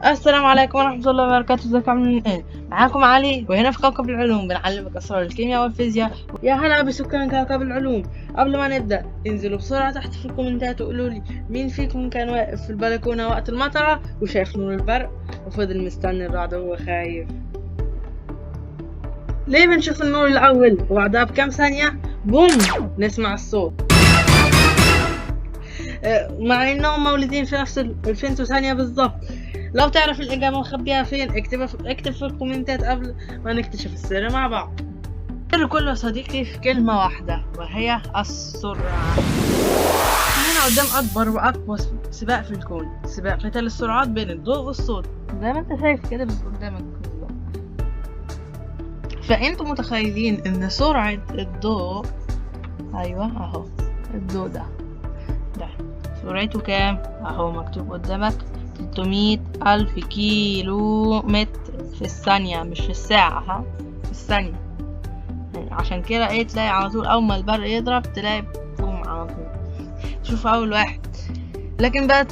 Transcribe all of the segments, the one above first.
السلام عليكم ورحمة الله وبركاته. ازيكم عاملين ايه؟ معاكم علي، وهنا في كوكب العلوم بنعلمك اسرار الكيمياء والفيزياء. يا هلا بسكان كوكب العلوم. قبل ما نبدأ انزلوا بسرعة تحت في الكومنتات وقولوا لي مين فيكم كان واقف في البلكونة وقت المطرة وشاف نور البرق وفضل مستني الرعد وهو خايف. ليه بنشوف النور الأول وبعدها بكم ثانية بوم نسمع الصوت، مع انهم مولودين في نفس الفين ثانية بالضبط. لو تعرف الإجابة مخبيها فين اكتب في الكومنتات قبل ما نكتشف السر مع بعض. السر كله يا صديقي في كلمة واحدة وهي السرعة. هنا قدام أكبر وأقوى سباق في الكون، سباق قتال السرعات بين الضوء والصوت زي ما انت شايف كده قدامك بالظبط. فانتوا متخيلين ان سرعة الضوء، ايوه اهو الضوء ده سرعته كام؟ اهو مكتوب قدامك 300,000 كيلو متر في الثانية، مش في الساعة، ها في الثانية. يعني عشان كده ايه تلاقي على طول اول ما البرق يضرب تلاقي بوم على طول. شوف اول واحد. لكن بقى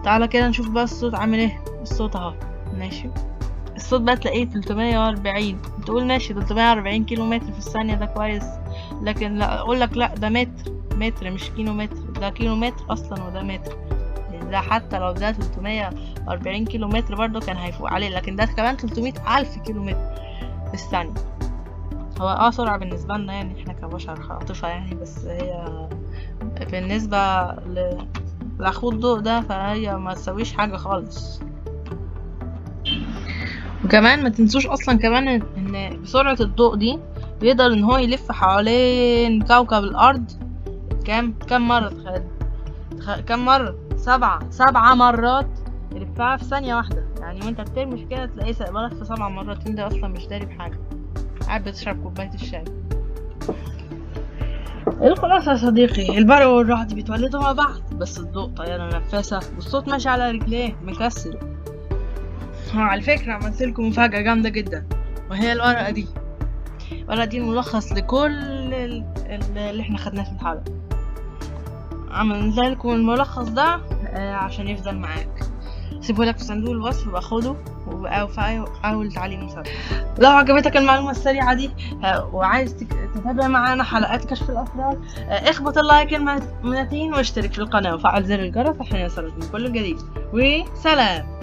تعالى كده نشوف بقى الصوت عامل ايه. الصوت اهو ماشي، الصوت بقى تلاقيه 340. تقول ماشي 340 كيلو متر في الثانية ده كويس، لكن لا اقول لك لا ده متر مش كيلو متر، ده كيلو متر اصلا وده متر. ده حتى لو ده 340 كيلو متر برضه كان هيفوق عليه، لكن ده كمان 300,000 كيلو متر في الثانية. هو سرعة بالنسبة لنا يعني احنا كبشر خاطفة يعني، بس هي بالنسبة لأخو الضوء ده فهي ما تسويش حاجة خالص. وكمان ما تنسوش اصلا كمان ان بسرعة الضوء دي بيقدر ان هو يلف حوالين كوكب الارض كم مرة؟ تخيل كم مرة؟ 7 مرات يلفها في ثانية واحدة. يعني وانت بترمش كده تلاقيه لف 7 مرات، انت اصلا مش داري بحاجة، قاعد بتشرب كوباية الشاي. الخلاصة يا صديقي، البرق والرعد بيتولدوا مع بعض، بس الضوء طيارة نفاثة والصوت ماشي على رجليه مكسل. على فكرة عملتلكم مفاجأة جامدة جدا، وهي الورقة دي. الورقة دي ملخص لكل اللي احنا خدناه في الحلقة. عملت لكم الملخص ده عشان يفضل معاك. سيبهولك في صندوق الوصف، باخده وحاول تعليم مسابقة. لو عجبتك المعلومة السريعة دي وعايز تتابع معانا حلقات كشف الأسرار، اخبط اللايك المتين واشترك في القناة وفعل زر الجرس عشان يوصلك من كل جديد. وسلام.